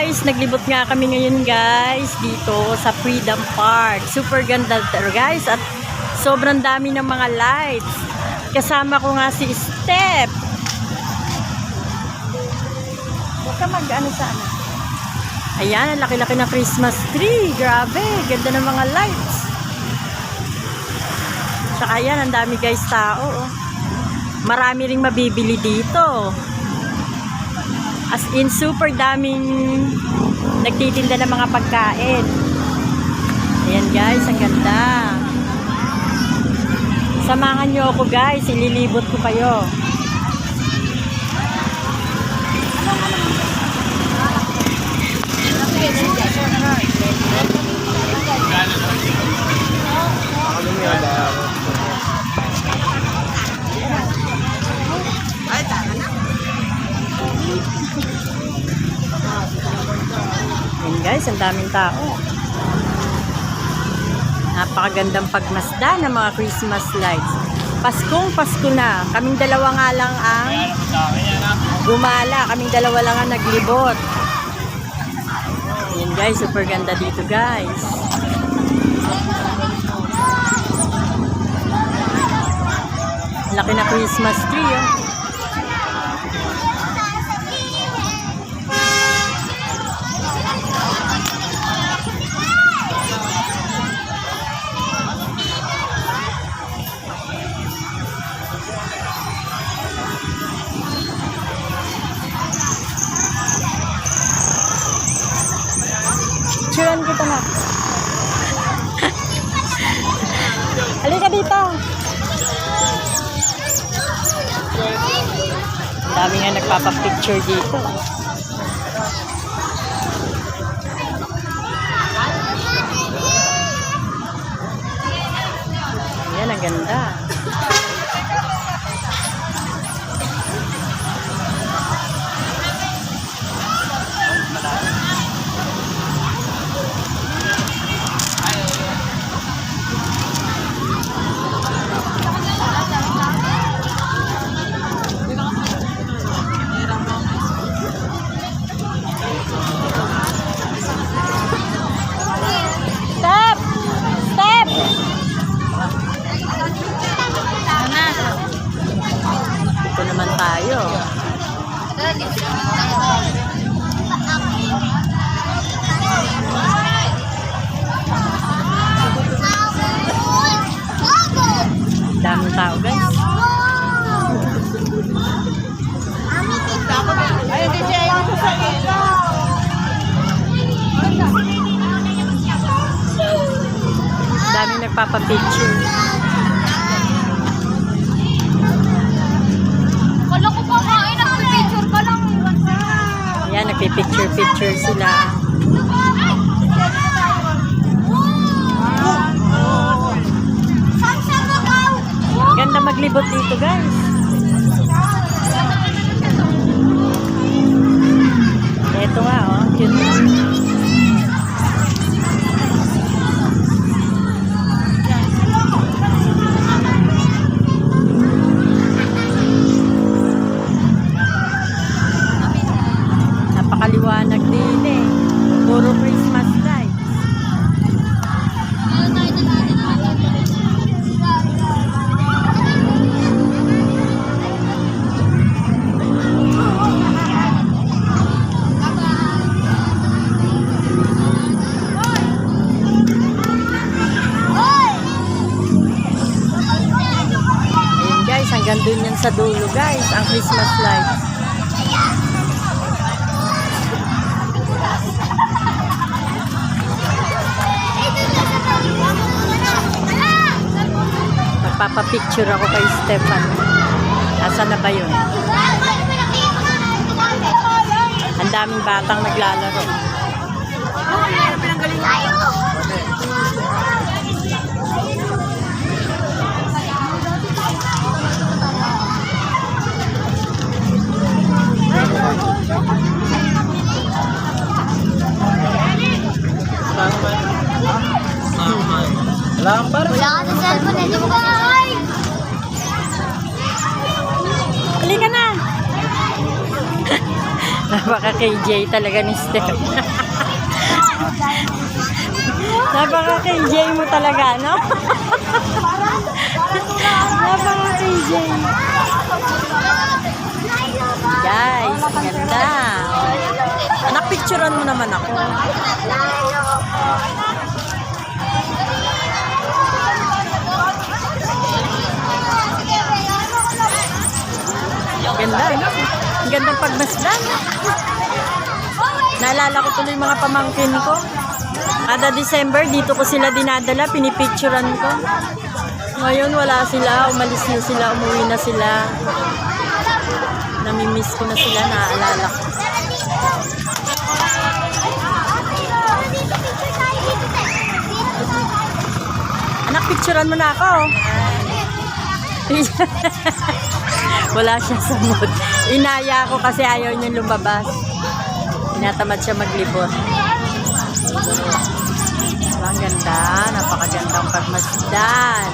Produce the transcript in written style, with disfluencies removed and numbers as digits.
guys, naglibot nga kami ngayon guys dito sa Freedom Park. Super ganda guys at sobrang dami ng mga lights. Kasama ko nga si Steph. Huwag ka mag-ano sana. Ayan, ang laki-laki na Christmas tree. Grabe, ganda ng mga lights. Tsaka ayan, ang dami guys tao. Marami ring mabibili dito. As in, super daming nagtitinda ng mga pagkain. Ayan guys, ang ganda. Samahan nyo ako guys, ililibot ko kayo. Ayan guys, ang daming tao. Napakagandang pagmasda ng mga Christmas lights. Paskong Pasko na. Kaming dalawa nga lang ang gumala. Kaming dalawa lang ang naglibot. Ayan guys, super ganda dito guys. Laki na Christmas tree oh. Picturean kita na. Halika dito. Ang dami nga nagpapapicture dito. Ayan, ang ganda. Ito naman tayo. Daming tao guys. Daming nagpapapicture. Ayan, nagpipicture-picture sila. Ganda maglibot dito guys. Ito nga oh, cute. Napakaliwanag din eh. Puro Christmas lights. Ayun guys, hanggang dun yan sa dulo guys, ang Christmas lights. Magpapapicture ako kay Stefan. Asa na ba yun? Ang daming batang naglalaro. Wala ka sa cellphone eh. Di mo ka nga ay. Halika na. Napaka KJ talaga ni Steph. Napaka KJ mo talaga, no? Napaka KJ. Guys, ganda. Anak, picturean mo naman ako. Ganda, no? Ang gandang pagmasdan. Naalala ko tuloy mga pamangkin ko. Kada December, dito ko sila dinadala, pinipicturean ko. Ngayon, wala sila. Umalis na sila, umuwi na sila. Namimiss ko na sila, naaalala ko. Anak, picturean mo na ako. Wala siya sa mood. Inaya ko kasi ayaw niya lumabas. Tinatamad siya maglibot. Ang ganda. Napakagandang pagmasdan.